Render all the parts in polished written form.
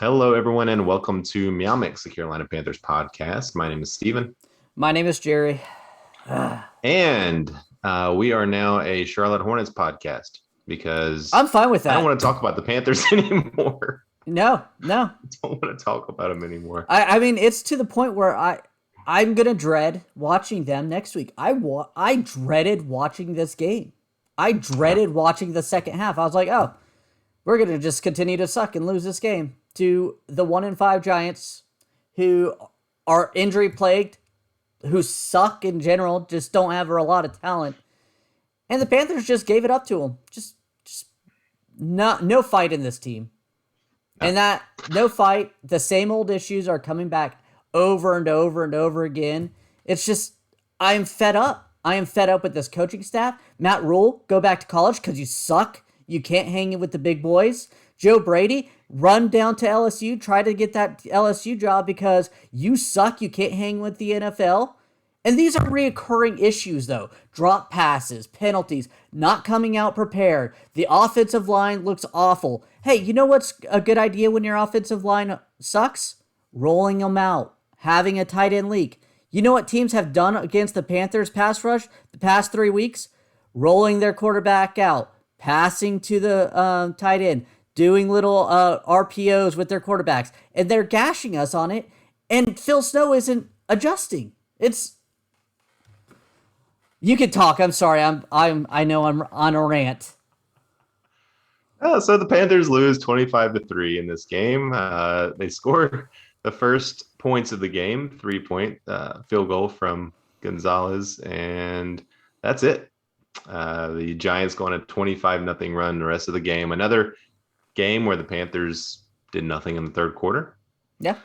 Hello, everyone, and welcome to MeowMix, the Carolina Panthers podcast. My name is Steven, My name is Jerry. and we are now a Charlotte Hornets podcast because I'm fine with I don't that. want to talk about the Panthers anymore. No. I don't want to talk about them anymore. I mean, it's to the point where I'm gonna dread watching them next week. I dreaded watching this game. I Yeah. dreaded watching the second half. I was like, oh, we're gonna just continue to suck and lose this game to the 1-5 Giants, who are injury plagued, who suck in general, just don't have a lot of talent, and the Panthers just gave it up to them. Just not no fight in this team. Yeah. And that no fight, the same old issues are coming back over and over and over again. It's just, I'm fed up. I am fed up with this coaching staff. Matt Rule, go back to college because you suck. You can't hang it with the big boys. Joe Brady, run down to LSU, try to get that LSU job because you suck. You can't hang with the NFL. And these are reoccurring issues, though. Drop passes, penalties, not coming out prepared. The offensive line looks awful. Hey, you know what's a good idea when your offensive line sucks? Rolling them out, having a tight end leak. You know what teams have done against the Panthers pass rush the past 3 weeks? Rolling their quarterback out, passing to the tight end, doing little RPOs with their quarterbacks. And they're gashing us on it. And Phil Snow isn't adjusting. It's You can talk. I'm sorry. I know I'm on a rant. So the Panthers lose 25-3 in this game. They score the first points of the game, 3-point field goal from Gonzalez, and that's it. The Giants go on a 25-0 run the rest of the game. Another game where the Panthers did nothing in the third quarter. Yeah.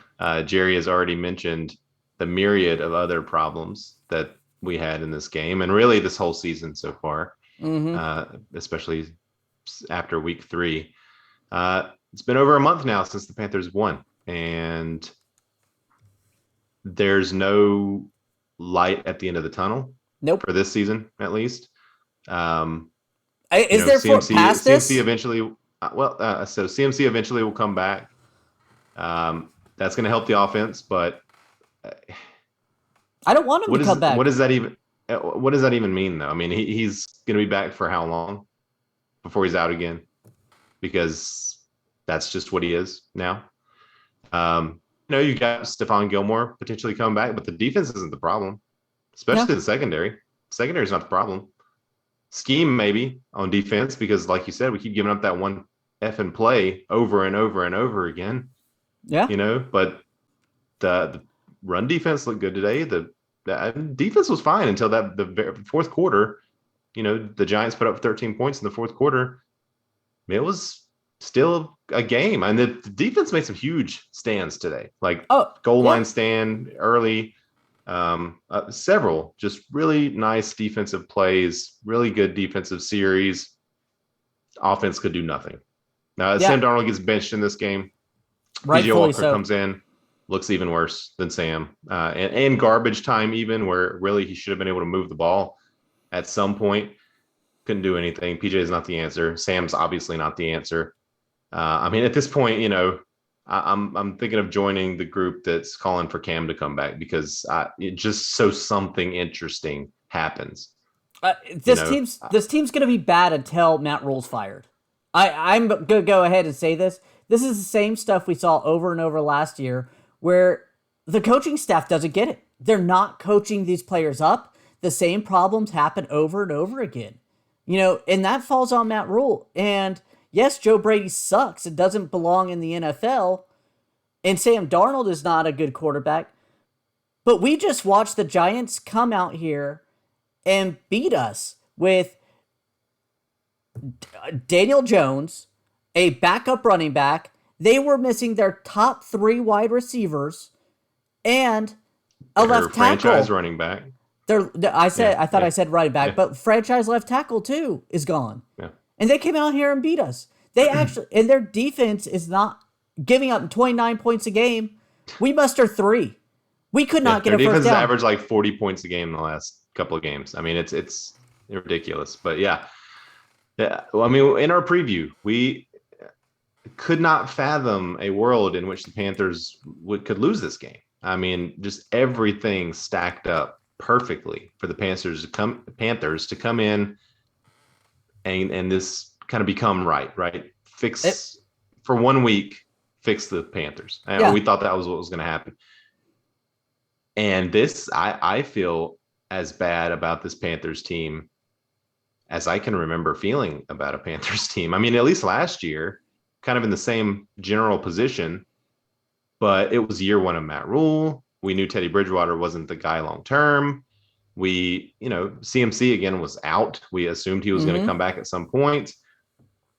Jerry has already mentioned the myriad of other problems that we had in this game, and really this whole season so far, especially after week 3. It's been over a month now since the Panthers won, and there's no light at the end of the tunnel Nope. for this season, at least. Is there CMC, past this? CMC eventually, so CMC eventually will come back. That's going to help the offense, but I don't want him to come back. what does that even mean, though? I mean, he's going to be back for how long before he's out again? Because that's just what he is now. You got Stephon Gilmore potentially coming back, but the defense isn't the problem, especially the secondary. Secondary is not the problem. Scheme maybe on defense, because like you said, we keep giving up that one effing play over and over and over again. Yeah. But the run defense looked good today. The defense was fine until the fourth quarter. The Giants put up 13 points in the fourth quarter. It was still a game, and the defense made some huge stands today, like goal line stand early. Several just really nice defensive plays, really good defensive series. Offense could do nothing. Sam Darnold gets benched in this game. PJ Walker comes in, looks even worse than Sam. And garbage time, even where really he should have been able to move the ball at some point. Couldn't do anything. PJ is not the answer. Sam's obviously not the answer. At this point, I'm thinking of joining the group that's calling for Cam to come back, because just so something interesting happens. This team's gonna be bad until Matt Rule's fired. I'm gonna go ahead and say this. This is the same stuff we saw over and over last year, where the coaching staff doesn't get it. They're not coaching these players up. The same problems happen over and over again. And that falls on Matt Rule. And yes, Joe Brady sucks. It doesn't belong in the NFL. And Sam Darnold is not a good quarterback. But we just watched the Giants come out here and beat us with Daniel Jones, a backup running back. They were missing their top 3 wide receivers and a left tackle. Franchise running back. I said running back, but franchise left tackle too is gone. Yeah. And they came out here and beat us. They actually, and their defense is not giving up 29 points a game. We muster 3. We could not get a first down. Their defense has averaged like 40 points a game in the last couple of games. I mean, it's ridiculous. But yeah. Well, in our preview, could not fathom a world in which the Panthers could lose this game. I mean, just everything stacked up perfectly for the Panthers to come in and this kind of become right. It, Fix for 1 week, fix the Panthers. And yeah. we thought that was what was going to happen. And this, I feel as bad about this Panthers team as I can remember feeling about a Panthers team. I mean, at least last year, kind of in the same general position, but it was year one of Matt Rule. We knew Teddy Bridgewater wasn't the guy long term. CMC again was out. We assumed he was going to come back at some point.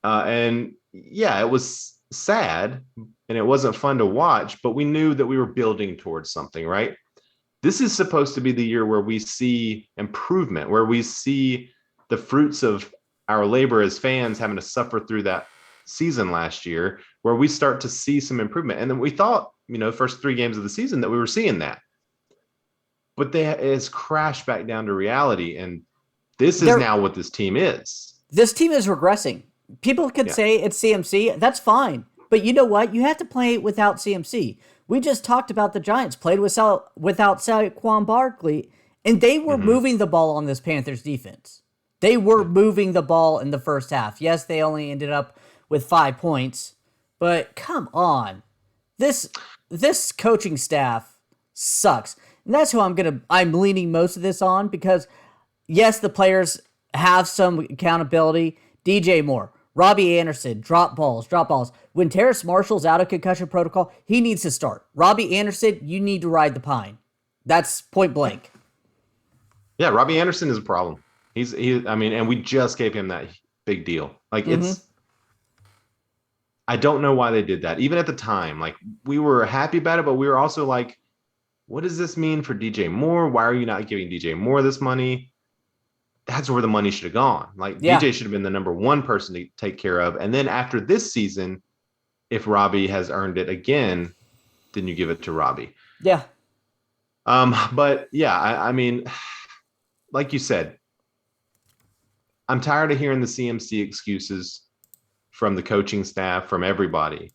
And yeah, it was sad and it wasn't fun to watch, but we knew that we were building towards something, right? This is supposed to be the year where we see improvement, where we see the fruits of our labor as fans having to suffer through that season last year, where we start to see some improvement. And then we thought, first 3 games of the season that we were seeing that. But it's crashed back down to reality. And this is now what this team is. This team is regressing. People could say it's CMC. That's fine. But you know what? You have to play without CMC. We just talked about the Giants played without Saquon Barkley, and they were moving the ball on this Panthers defense. They were moving the ball in the first half. Yes, they only ended up with 5 points, but come on. This coaching staff sucks. And that's who I'm leaning most of this on, because yes, the players have some accountability. DJ Moore, Robbie Anderson, drop balls. When Terrace Marshall's out of concussion protocol, he needs to start. Robbie Anderson, you need to ride the pine. That's point blank. Yeah, Robbie Anderson is a problem. And we just gave him that big deal. Like I don't know why they did that. Even at the time, like we were happy about it, but we were also like, what does this mean for DJ Moore? Why are you not giving DJ Moore this money? That's where the money should have gone. Like DJ should have been the number 1 person to take care of. And then after this season, if Robbie has earned it again, then you give it to Robbie. Yeah. But yeah, I mean, like you said, I'm tired of hearing the CMC excuses from the coaching staff, from everybody.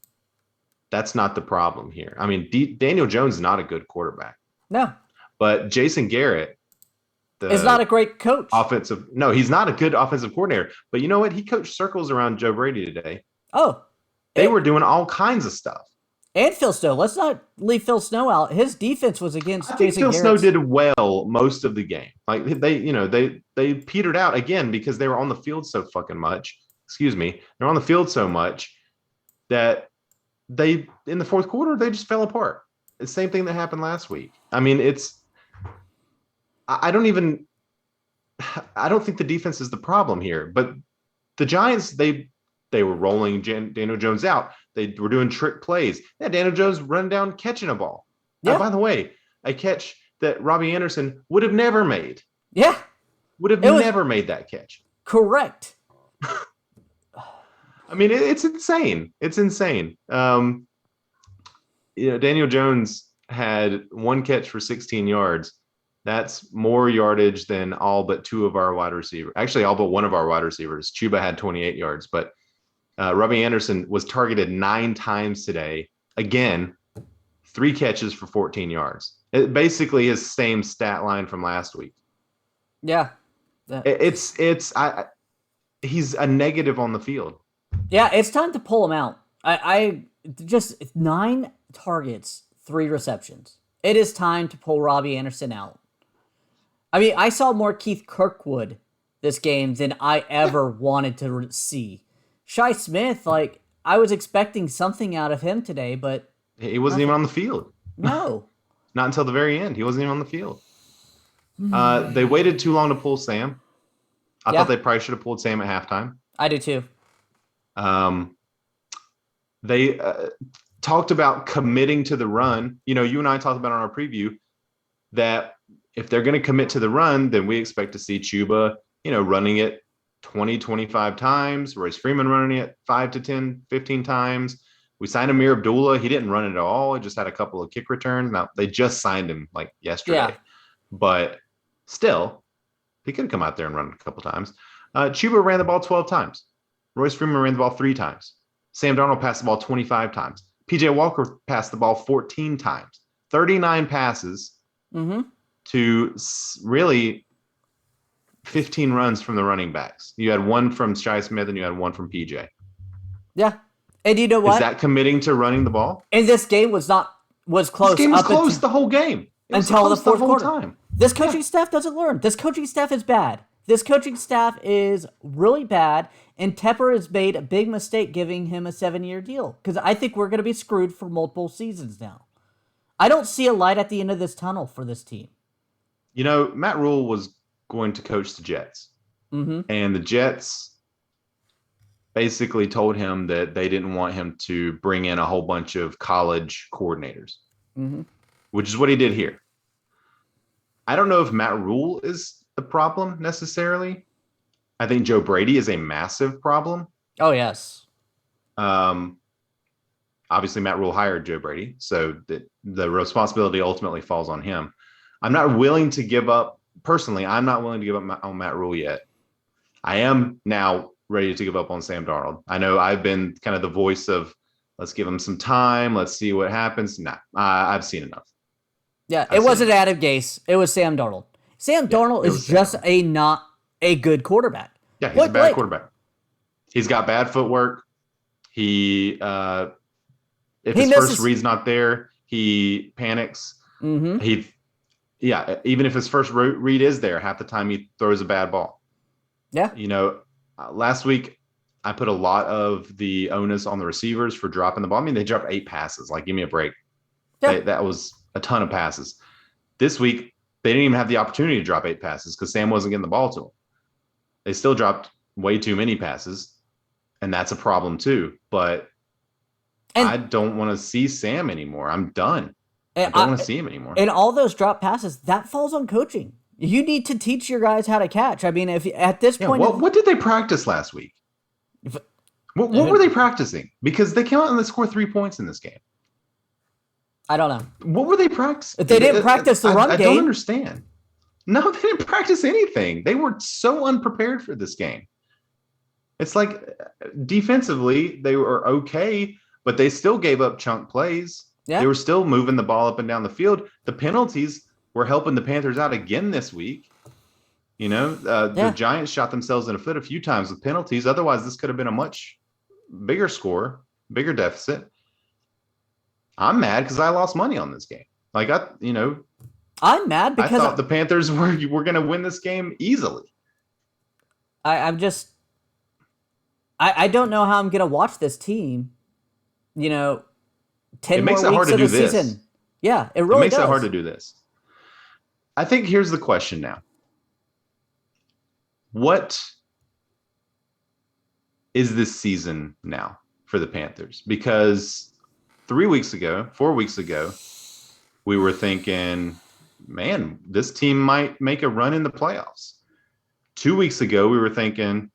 That's not the problem here. I mean, Daniel Jones is not a good quarterback. No. But Jason Garrett is not a great coach. He's not a good offensive coordinator. But you know what? He coached circles around Joe Brady today. Oh. They were doing all kinds of stuff. And Phil Snow. Let's not leave Phil Snow out. His defense was against Jason Garrett. Phil Snow did well most of the game. Like they petered out again because they were on the field so fucking much. Excuse me. They're on the field so much that in the fourth quarter, they just fell apart. The same thing that happened last week. I mean, I don't think the defense is the problem here, but the Giants, they were rolling Daniel Jones out. They were doing trick plays. Yeah, Daniel Jones run down catching a ball. Yeah. By the way, a catch that Robbie Anderson would have never made. Yeah. Would have never made that catch. Correct. I mean, it's insane. It's insane. Daniel Jones had 1 catch for 16 yards. That's more yardage than all but 2 of our wide receivers. Actually, all but 1 of our wide receivers. Chuba had 28 yards, but Robbie Anderson was targeted 9 times today. Again, 3 catches for 14 yards. Basically his same stat line from last week. Yeah. He's a negative on the field. Yeah, it's time to pull him out. I just 9 targets, 3 receptions. It is time to pull Robbie Anderson out. I mean, I saw more Keith Kirkwood this game than I ever wanted to see. Shi Smith, I was expecting something out of him today, but he wasn't even on the field. No. Not until the very end. He wasn't even on the field. They waited too long to pull Sam. I thought they probably should have pulled Sam at halftime. I do too. They talked about committing to the run. You and I talked about on our preview that if they're going to commit to the run, then we expect to see Chuba, running it 20, 25 times. Royce Freeman running it 5 to 10, 15 times. We signed Amir Abdullah. He didn't run it at all. He just had a couple of kick returns. Now, they just signed him yesterday. Yeah. But still, he could come out there and run it a couple times. Chuba ran the ball 12 times. Royce Freeman ran the ball 3 times. Sam Darnold passed the ball 25 times. PJ Walker passed the ball 14 times. 39 passes Mm-hmm. to really 15 runs from the running backs. You had one from Shi Smith and you had one from PJ. Yeah. And you know Is what? that committing to running the ball? And this game was close. This game was close the whole game. It was until the close fourth whole quarter. time. This coaching staff doesn't learn. This coaching staff is bad. This coaching staff is really bad, and Tepper has made a big mistake giving him a 7-year deal because I think we're going to be screwed for multiple seasons now. I don't see a light at the end of this tunnel for this team. You know, Matt Rule was going to coach the Jets, and the Jets basically told him that they didn't want him to bring in a whole bunch of college coordinators, which is what he did here. I don't know if Matt Rule is the problem necessarily. I think Joe Brady is a massive problem. Oh, yes. Obviously, Matt Rule hired Joe Brady, so the responsibility ultimately falls on him. I'm not willing to give up, personally, I'm not willing to give up on Matt Rule yet. I am now ready to give up on Sam Darnold. I know I've been kind of the voice of, let's give him some time, let's see what happens. Nah, I've seen enough. Yeah, it wasn't Adam Gase. It was Sam Darnold. Sam Darnold is just not a good quarterback. Yeah, he's a bad quarterback. He's got bad footwork. If his first read's not there, he panics. Even if his first read is there, half the time he throws a bad ball. Yeah. You know, last week I put a lot of the onus on the receivers for dropping the ball. I mean, they dropped 8 passes. Like, give me a break. Yeah. That was a ton of passes. This week, they didn't even have the opportunity to drop 8 passes because Sam wasn't getting the ball to them. They still dropped way too many passes, and that's a problem too. But I don't want to see Sam anymore. I'm done. I don't want to see him anymore. And all those drop passes, that falls on coaching. You need to teach your guys how to catch. I mean, if at this point, what did they practice last week? What were they practicing? Because they came out and they scored 3 points in this game. I don't know. What were they practicing? They didn't practice the run game. I don't understand. No, they didn't practice anything. They were so unprepared for this game. It's like defensively, they were okay, but they still gave up chunk plays. Yeah. They were still moving the ball up and down the field. The penalties were helping the Panthers out again this week. You know, the Giants shot themselves in the foot a few times with penalties. Otherwise, this could have been a much bigger score, bigger deficit. I'm mad because I lost money on this game. Like, I'm mad because I thought the Panthers were going to win this game easily. I don't know how I'm going to watch this team. 10 more weeks of the season. Yeah, it really makes it hard to do this. I think here's the question now. What is this season now for the Panthers? Because 4 weeks ago, we were thinking, man, this team might make a run in the playoffs. 2 weeks ago, we were thinking,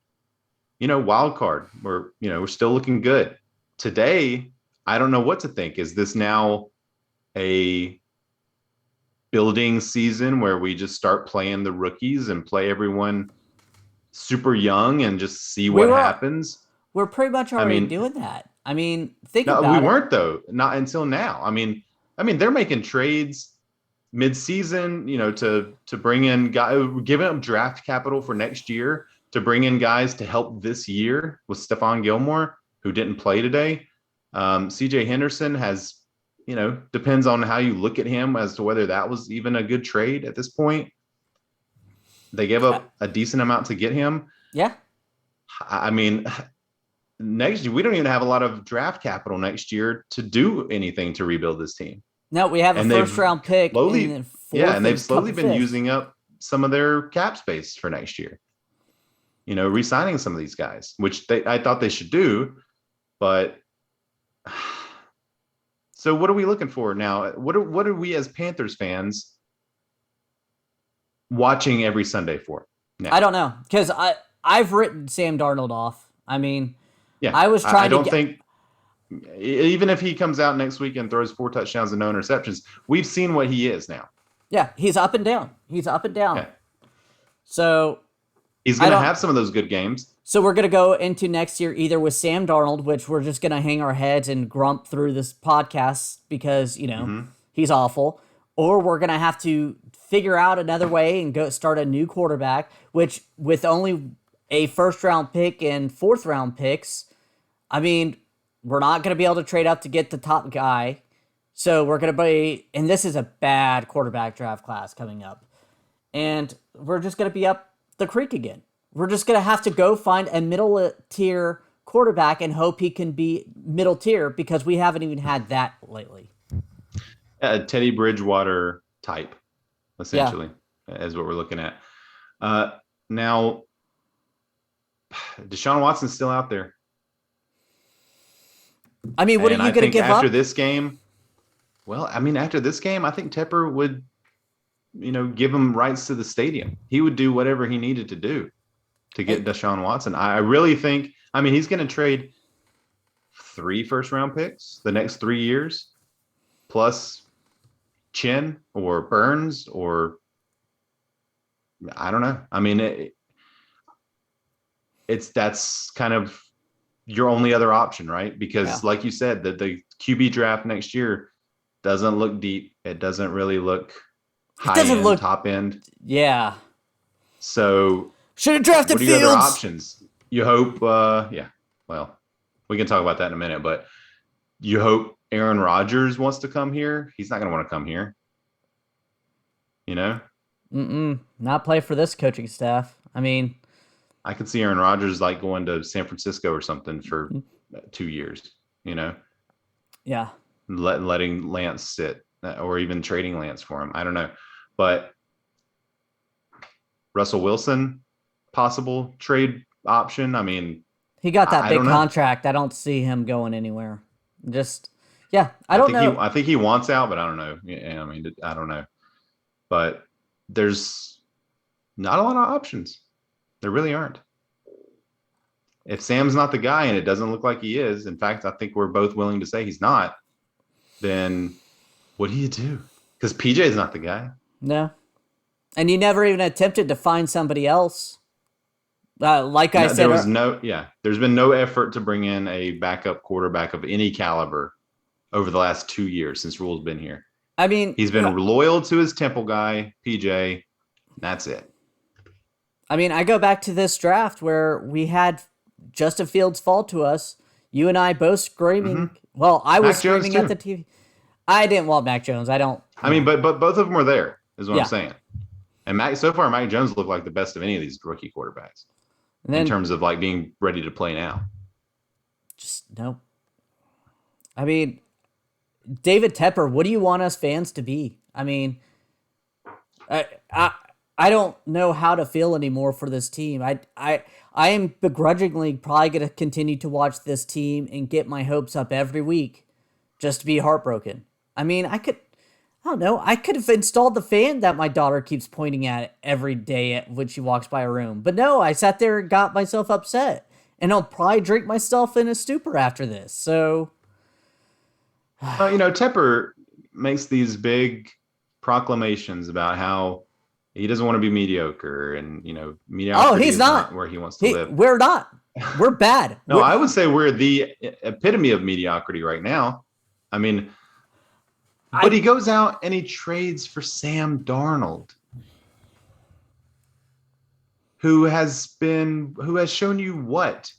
wild card. We're still looking good. Today, I don't know what to think. Is this now a building season where we just start playing the rookies and play everyone super young and just see what happens? We're pretty much already doing that. I mean, think about it. We weren't, though. Not until now. I mean, they're making trades mid-season, to bring in guys, giving up draft capital for next year to bring in guys to help this year with Stephon Gilmore, who didn't play today. CJ Henderson has, depends on how you look at him as to whether that was even a good trade at this point. They gave up a decent amount to get him. Yeah. I mean, next year, we don't even have a lot of draft capital next year to do anything to rebuild this team. No, we have a first-round pick. And they've slowly been using up some of their cap space for next year. Re-signing some of these guys, which I thought they should do. But so what are we looking for now? What are we as Panthers fans watching every Sunday for now? I don't know, because I've written Sam Darnold off. I mean, I was trying I don't think, even if he comes out next week and throws 4 touchdowns and no interceptions, we've seen what he is now. Yeah, he's up and down. Yeah. So he's going to have some of those good games. So we're gonna go into next year either with Sam Darnold, which we're just gonna hang our heads and grump through this podcast because Hmm. he's awful, or we're gonna have to figure out another way and go start a new quarterback. Which with only a first round pick and fourth round picks, I mean, we're not gonna be able to trade up to get the top guy. So we're gonna be, and this is a bad quarterback draft class coming up, and we're just gonna be up the creek again. We're just gonna have to go find a middle tier quarterback and hope he can be middle tier because we haven't even had that lately. A Teddy Bridgewater type, Yeah, essentially, is what we're looking at. Now, Deshaun Watson's still out there. I mean, what are And you I gonna think give after up? this game, well, I mean, after this game, I think Tepper would, give him rights to the stadium. He would do whatever he needed to do to get Deshaun Watson. I really think, I mean, he's going to trade 3 first round picks the next 3 years, plus Chin or Burns, or I don't know. I mean, that's kind of your only other option, right? Yeah, Because like you said, the QB draft next year doesn't look deep. It doesn't really look it high doesn't end, look. top end. Yeah, So should have drafted what are your other Fields. options? You hope, yeah. Well, we can talk about that in a minute, but you hope Aaron Rodgers wants to come here. He's not going to want to come here, you know? Not play for this coaching staff. I mean, I could see Aaron Rodgers like going to San Francisco or something for 2 years, you know, yeah, letting Lance sit, or even trading Lance for him. I don't know. But Russell Wilson, possible trade option. I mean, he got that I big don't know. contract. I don't see him going anywhere. Just yeah, I don't know. I think he wants out, but I don't know. Yeah, I mean, I don't know. But there's not a lot of options. There really aren't. If Sam's not the guy, and it doesn't look like he is, in fact, I think we're both willing to say he's not, then what do you do? Because PJ is not the guy. No, and you never even attempted to find somebody else. Like I No, there said, was no, yeah, there's been no effort to bring in a backup quarterback of any caliber over the last 2 years since Rule's been here. I mean, He's been loyal to his Temple guy, PJ. That's it. I go back to this draft where we had Justin Fields fall to us. You and I both screaming. Hmm. Well, I was Mac Jones screaming at too. the TV. I didn't want Mac Jones. I don't. I mean, but both of them were there, is what I'm Yeah, saying. And so far, Mac Jones looked like the best of any of these rookie quarterbacks and in then terms of like being ready to play now. just no. I mean, David Tepper. What do you want us fans to be? I mean, I I I don't know how to feel anymore for this team. I am begrudgingly probably going to continue to watch this team and get my hopes up every week just to be heartbroken. I mean, I don't know, I could have installed the fan that my daughter keeps pointing at every day when she walks by her room. But no, I sat there and got myself upset. And I'll probably drink myself in a stupor after this. So, Well, Tepper makes these big proclamations about how he doesn't want to be mediocre, and oh, mediocrity he's is not not. where he wants to live. We're not. We're bad. No, I would say we're the epitome of mediocrity right now. I mean, but I he goes out and he trades for Sam Darnold, who has shown you what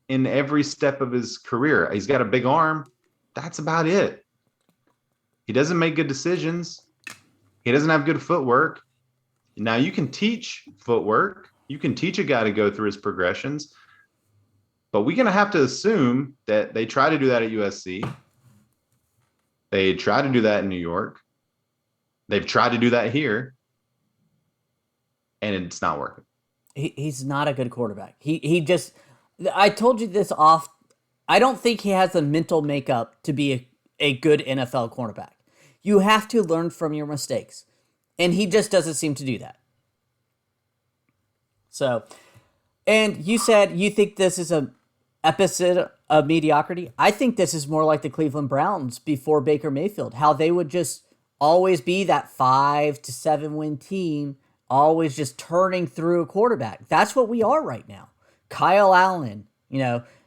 in every step of his career. He's got a big arm. That's about it. He doesn't make good decisions. He doesn't have good footwork. Now, you can teach footwork. You can teach a guy to go through his progressions, but we're going to have to assume that they try to do that at USC. They try to do that in New York. They've tried to do that here, and it's not working. he's not a good quarterback. He just I told you this off. I don't think he has the mental makeup to be a good NFL cornerback. You have to learn from your mistakes. And he just doesn't seem to do that. So, and you said you think this is a episode of mediocrity. I think this is more like the Cleveland Browns before Baker Mayfield, how they would just always be that 5 to 7 win team, always just turning through a quarterback. That's what we are right now. Kyle Allen,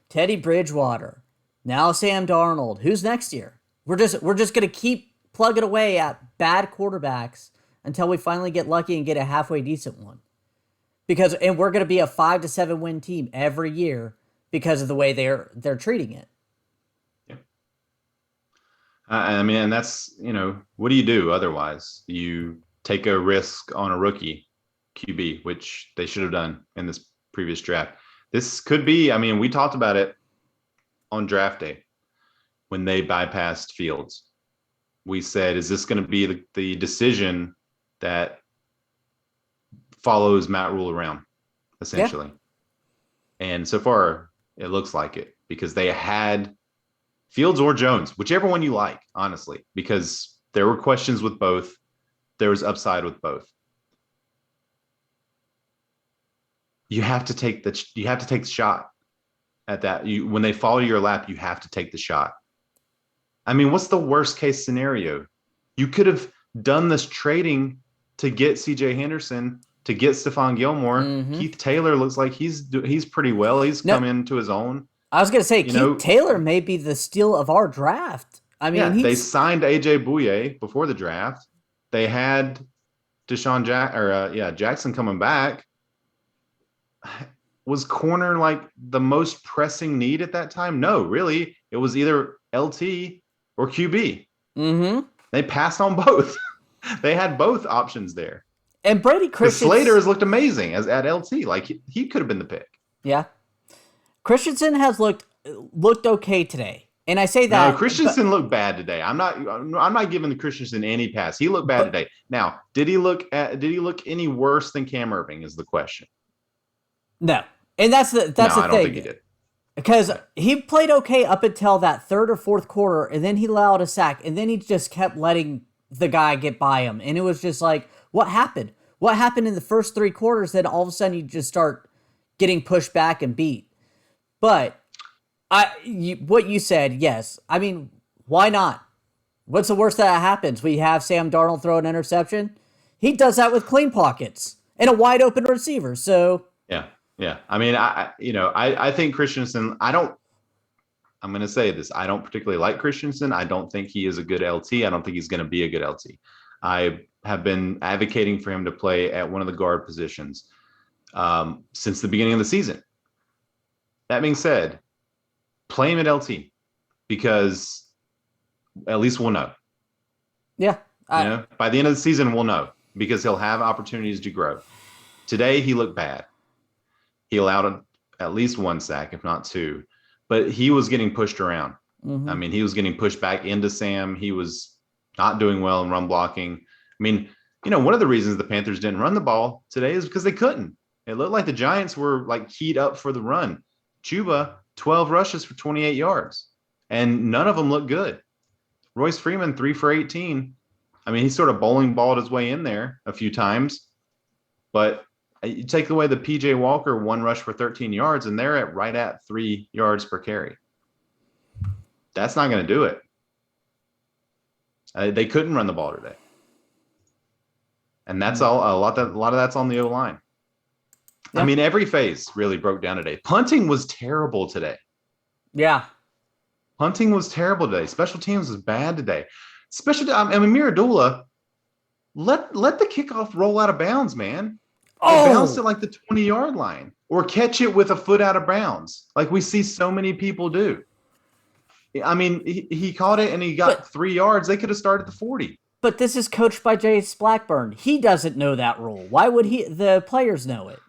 Teddy Bridgewater, now Sam Darnold. Who's next year? We're just gonna keep plugging away at bad quarterbacks until we finally get lucky and get a halfway decent one. And we're gonna be a 5 to 7 win team every year because of the way they're treating it. Yeah. I mean, and that's, what do you do otherwise? You take a risk on a rookie QB, which they should have done in this previous draft. This could be, I mean, we talked about it on draft day when they bypassed Fields. We said, is this going to be the decision that follows Matt Rule around, essentially? Yeah. And so far, it looks like it, because they had Fields or Jones, whichever one you like, honestly, because there were questions with both. There was upside with both. You have to take the shot at that. When they fall to your lap, you have to take the shot. I mean, what's the worst case scenario? You could have done this trading to get CJ Henderson, to get Stephon Gilmore. Mm-hmm. Keith Taylor looks like he's pretty well. He's come into his own. I was going to say, Keith Taylor may be the steal of our draft. I mean, they signed AJ Bouye before the draft. They had Jackson coming back. Was corner like the most pressing need at that time? No, really. It was either LT or QB. Mm-hmm. They passed on both. They had both options there. And Brady Christensen. Slater has looked amazing at LT. Like he could have been the pick. Yeah. Christensen has looked okay today. And I say that. No, Christensen looked bad today. I'm not giving the Christensen any pass. He looked bad today. Now, did he look any worse than Cam Irving is the question. No. And that's the thing. I don't think he did. Because he played okay up until that third or fourth quarter, and then he allowed a sack, and then he just kept letting the guy get by him. And it was just like, what happened? What happened in the first 3 quarters? Then all of a sudden you just start getting pushed back and beat. But what you said, yes. I mean, why not? What's the worst that happens? We have Sam Darnold throw an interception. He does that with clean pockets and a wide open receiver. So yeah. I mean, I think Christensen. I'm going to say this. I don't particularly like Christensen. I don't think he is a good LT. I don't think he's going to be a good LT. I have been advocating for him to play at one of the guard positions since the beginning of the season. That being said, play him at LT, because at least we'll know. Yeah. By the end of the season, we'll know, because he'll have opportunities to grow. Today, he looked bad. He allowed at least 1 sack, if not 2, but he was getting pushed around. Mm-hmm. I mean, he was getting pushed back into Sam. He was not doing well in run blocking. I mean, one of the reasons the Panthers didn't run the ball today is because they couldn't. It looked like the Giants were like keyed up for the run. Chuba, 12 rushes for 28 yards, and none of them looked good. Royce Freeman, 3 for 18. I mean, he sort of bowling balled his way in there a few times, but you take away the PJ Walker 1 rush for 13 yards, and they're right at 3 yards per carry. That's not going to do it. They couldn't run the ball today, and that's all. A lot of that's on the O-line. Yeah. I mean, every phase really broke down today. Punting was terrible today. Yeah. Punting was terrible today. Special teams was bad today. Miradula, let the kickoff roll out of bounds, man. Bounce it like the 20-yard line, or catch it with a foot out of bounds, like we see so many people do. I mean, he caught it and he got 3 yards. They could have started the 40. But this is coached by Jace Blackburn. He doesn't know that rule. Why would the players know it?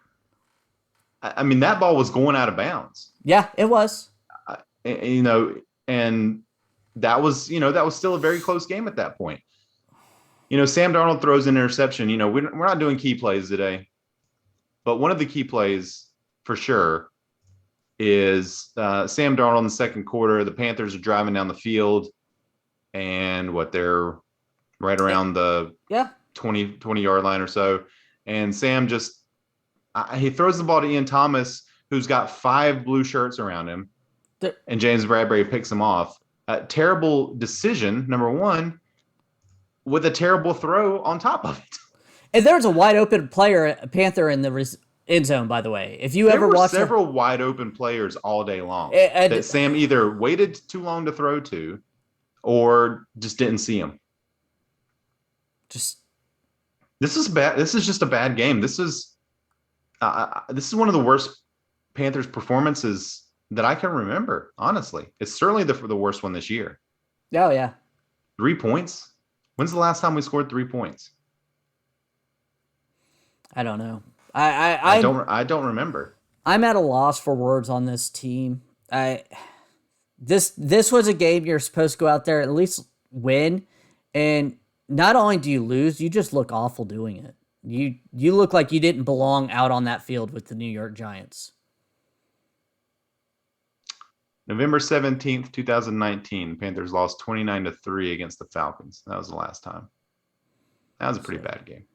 I mean, that ball was going out of bounds. Yeah, it was. And that was still a very close game at that point. Sam Darnold throws an interception. We're not doing key plays today, but one of the key plays for sure is Sam Darnold in the second quarter. The Panthers are driving down the field, and they're right around the 20-yard line or so. And Sam he throws the ball to Ian Thomas, who's got 5 blue shirts around him, and James Bradbury picks him off. Terrible decision, number one, with a terrible throw on top of it. And there's a wide open player, Panther, end zone, by the way. If you There ever were watch several wide open players all day long that Sam either waited too long to throw to or just didn't see him. just This is bad. This is just a bad game. This is one of the worst Panthers performances that I can remember. Honestly, it's certainly the worst one this year. oh yeah. 3 points. When's the last time we scored 3 points? I don't know. I don't remember. I'm at a loss for words on this team. This was a game you're supposed to go out there and at least win, and not only do you lose, you just look awful doing it. You look like you didn't belong out on that field with the New York Giants. November 17th, 2019, Panthers lost 29-3 against the Falcons. That was the last time. That was a pretty bad game.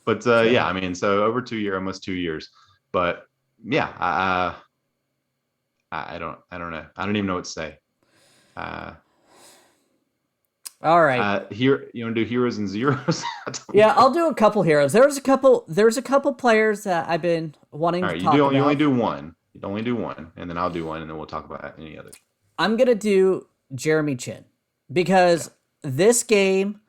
But yeah, I mean, so over almost 2 years. But yeah, I don't know. I don't even know what to say. All right. Here, you want to do heroes and zeros? Yeah, I'll do a couple heroes. There's a couple players that I've been wanting to talk about. You only do one. You only do one, and then I'll do one, and then we'll talk about any others. I'm gonna do Jeremy Chin because this game,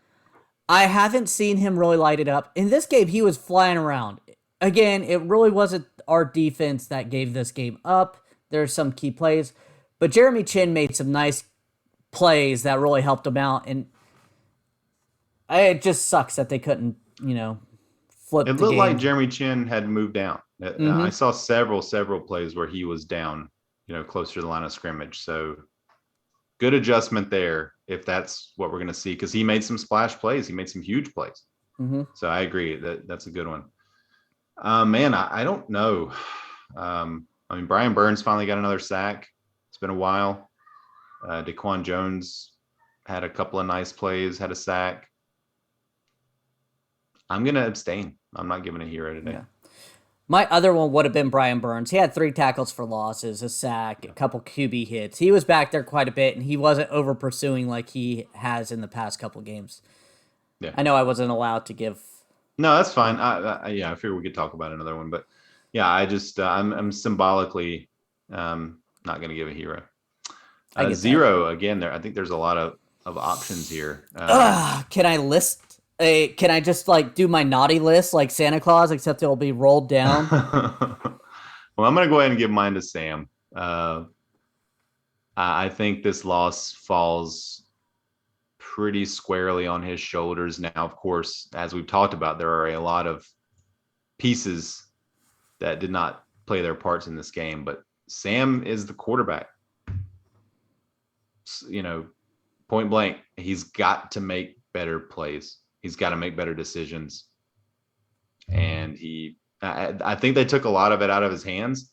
I haven't seen him really light it up. In this game, he was flying around. Again, it really wasn't our defense that gave this game up. There's some key plays, but Jeremy Chin made some nice plays that really helped him out, and it just sucks that they couldn't, flip the game. It looked like Jeremy Chin had moved down. I saw several plays where he was down, closer to the line of scrimmage. So good adjustment there if that's what we're going to see, because he made some splash plays. He made some huge plays. So I agree that's a good one. Man, I don't know. I mean, Brian Burns finally got another sack. It's been a while. Daquan Jones had a couple of nice plays, had a sack. I'm going to abstain. I'm not giving a hero today. Yeah. My other one would have been Brian Burns. He had 3 tackles for losses, a sack, a couple QB hits. He was back there quite a bit, and he wasn't over pursuing like he has in the past couple games. Yeah. I know I wasn't allowed to give. No, that's fine. I figured we could talk about another one, but yeah, I just I'm symbolically not going to give a hero. Zero that. Again. There, I think there's a lot of options here. Can I list? Can I just do my naughty list like Santa Claus, except it'll be rolled down? Well, I'm going to go ahead and give mine to Sam. I think this loss falls pretty squarely on his shoulders. Now, of course, as we've talked about, there are a lot of pieces that did not play their parts in this game, but Sam is the quarterback. Point blank, he's got to make better plays. He's got to make better decisions. And I think they took a lot of it out of his hands.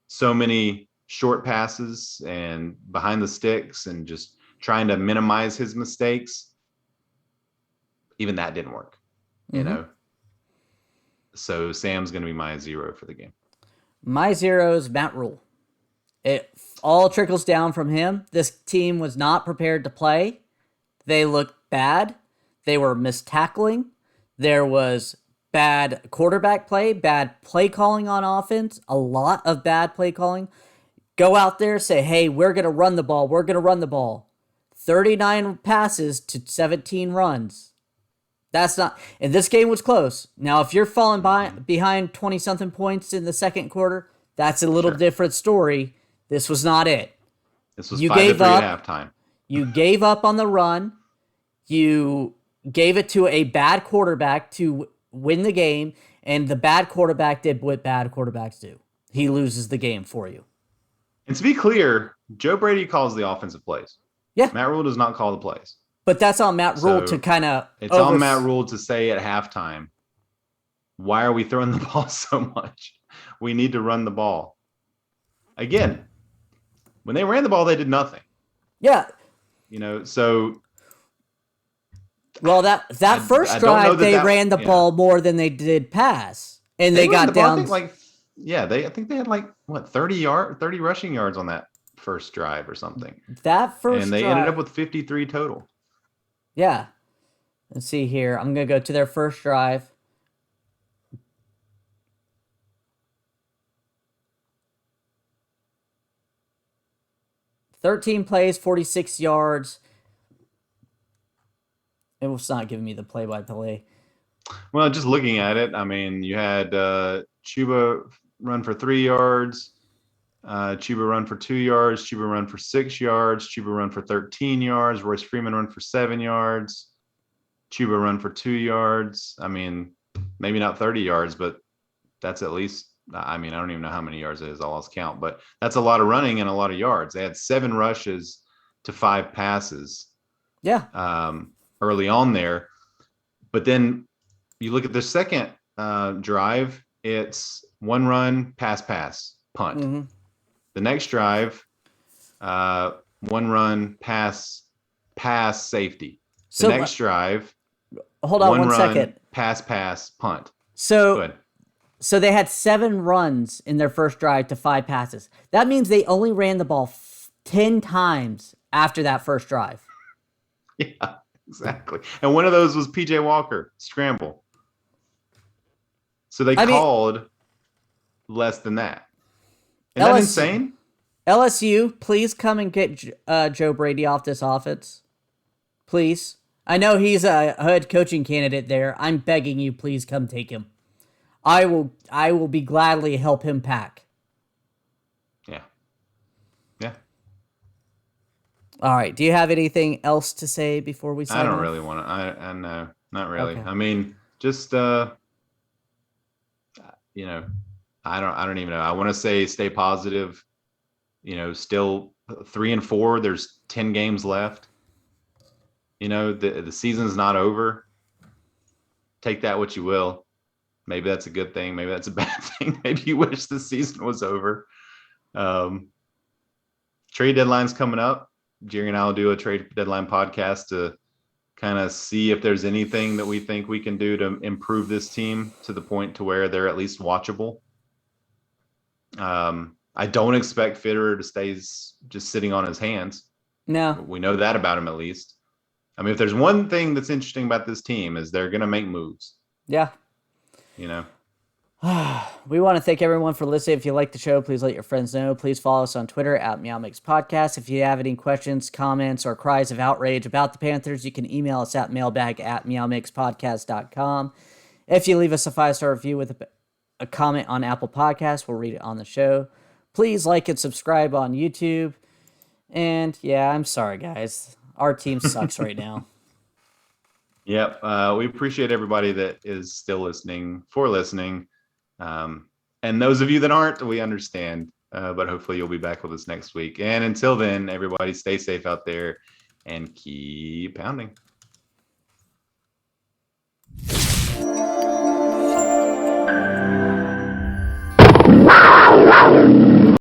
So many short passes and behind the sticks and just trying to minimize his mistakes. Even that didn't work, So Sam's going to be my zero for the game. My zero is Matt Rule. It all trickles down from him. This team was not prepared to play. They looked bad. They were mistackling. There was bad quarterback play, bad play calling on offense, a lot of bad play calling. Go out there, say, hey, we're going to run the ball. We're going to run the ball. 39 passes to 17 runs. That's not, and this game was close. Now, if you're falling behind 20-something points in the second quarter, that's a little different story. This was not it. This was 5-3 at halftime. You gave up on the run. You gave it to a bad quarterback to win the game, and the bad quarterback did what bad quarterbacks do. He loses the game for you. And to be clear, Joe Brady calls the offensive plays. Yeah. Matt Rule does not call the plays. But that's on Matt Rule to kind of... It's on Matt Rule to say at halftime, why are we throwing the ball so much? We need to run the ball. Again, when they ran the ball, they did nothing. Yeah. So... Well, that first drive, they ran the ball more than they did pass. And they got down... I think they had 30 rushing yards on that first drive or something. And they ended up with 53 total. Yeah. Let's see here. I'm going to go to their first drive. 13 plays, 46 yards. It was not giving me the play-by-play. Well, just looking at it, I mean, you had Chuba run for 3 yards, Chuba run for 2 yards, Chuba run for 6 yards, Chuba run for 13 yards, Royce Freeman run for 7 yards, Chuba run for 2 yards. I mean, maybe not 30 yards, but that's at least, I mean, I don't even know how many yards it is. I lost count, but that's a lot of running and a lot of yards. They had 7 rushes to 5 passes Yeah. Early on there. But then you look at the second drive, it's 1 run, pass, punt. Mm-hmm. The next drive, 1 run, pass, safety. The So next drive, hold on 1 one run, second. pass, punt. So Go ahead. So they had 7 runs in their first drive to 5 passes. That means they only ran the ball 10 times after that first drive. Yeah, exactly. And one of those was PJ Walker, scramble. So they called less than that. Isn't that insane? LSU, please come and get Joe Brady off this offense. Please. I know he's a head coaching candidate there. I'm begging you, please come take him. I will be gladly help him pack. Yeah. Yeah. All right. Do you have anything else to say before we sign off? I don't really want to. I know, not really. Okay. I mean, just you know, I don't even know. I want to say stay positive. You know, still 3-4. There's 10 games left. You know, the season's not over. Take that what you will. Maybe that's a good thing. Maybe that's a bad thing. Maybe you wish the season was over. Trade deadline's coming up. Jerry and I will do a trade deadline podcast to kind of see if there's anything that we think we can do to improve this team to the point to where they're at least watchable. I don't expect Fitterer to stay just sitting on his hands. No. We know that about him at least. I mean, if there's one thing that's interesting about this team is they're going to make moves. Yeah. You know. We want to thank everyone for listening. If you like the show, please let your friends know. Please follow us on Twitter at MeowMix Podcast. If you have any questions, comments, or cries of outrage about the Panthers, you can email us at mailbag@meowmixpodcast.com. If you leave us a 5-star review with a comment on Apple Podcasts, we'll read it on the show. Please like and subscribe on YouTube. And yeah, I'm sorry, guys. Our team sucks right now. Yep. We appreciate everybody that is still listening. And those of you that aren't, we understand. But hopefully you'll be back with us next week. And until then, everybody stay safe out there and keep pounding.